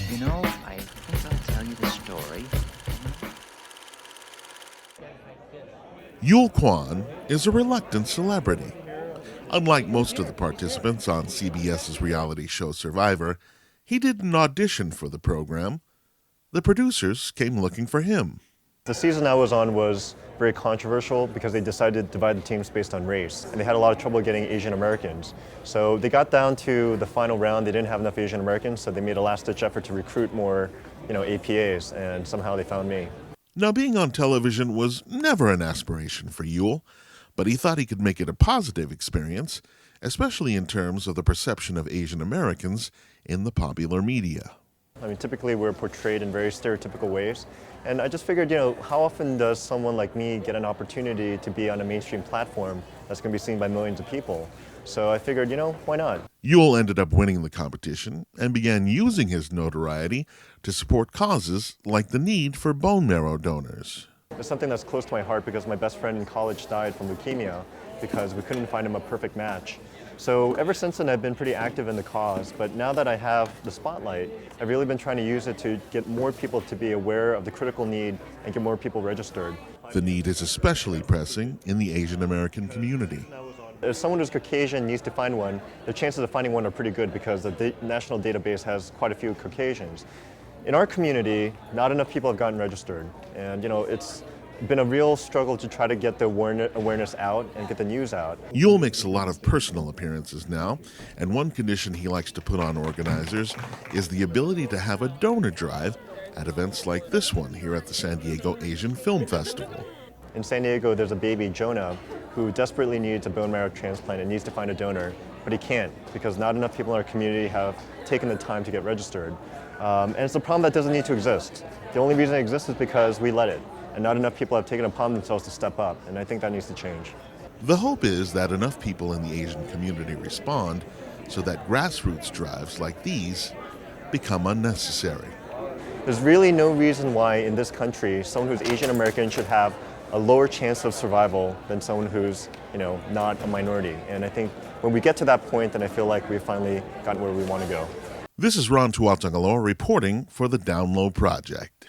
I think I'll tell you the story. Kwon is a reluctant celebrity. Unlike most of the participants on CBS's reality show Survivor, he didn't audition for the program. The producers came looking for him. The season I was on was very controversial because they decided to divide the teams based on race, and they had a lot of trouble getting Asian Americans. So they got down to the final round, they didn't have enough Asian Americans, so they made a last-ditch effort to recruit more, APAs, and somehow they found me. Now, being on television was never an aspiration for Yul, but he thought he could make it a positive experience, especially in terms of the perception of Asian Americans in the popular media. Typically we're portrayed in very stereotypical ways, and I just figured, how often does someone like me get an opportunity to be on a mainstream platform that's going to be seen by millions of people? So I figured, why not? Yul ended up winning the competition and began using his notoriety to support causes like the need for bone marrow donors. It's something that's close to my heart because my best friend in college died from leukemia because we couldn't find him a perfect match. So ever since then, I've been pretty active in the cause, but now that I have the spotlight, I've really been trying to use it to get more people to be aware of the critical need and get more people registered. The need is especially pressing in the Asian American community. If someone who's Caucasian needs to find one, the chances of finding one are pretty good because the national database has quite a few Caucasians. In our community, not enough people have gotten registered, and it's been a real struggle to try to get the awareness out and get the news out. Yul makes a lot of personal appearances now, and one condition he likes to put on organizers is the ability to have a donor drive at events like this one here at the San Diego Asian Film Festival. In San Diego, there's a baby, Jonah, who desperately needs a bone marrow transplant and needs to find a donor, but he can't because not enough people in our community have taken the time to get registered. And it's a problem that doesn't need to exist. The only reason it exists is because we let it, and not enough people have taken it upon themselves to step up, and I think that needs to change. The hope is that enough people in the Asian community respond so that grassroots drives like these become unnecessary. There's really no reason why in this country someone who's Asian American should have a lower chance of survival than someone who's, not a minority. And I think when we get to that point, then I feel like we've finally gotten where we want to go. This is Ron Tuatangaloa reporting for the Down Low Project.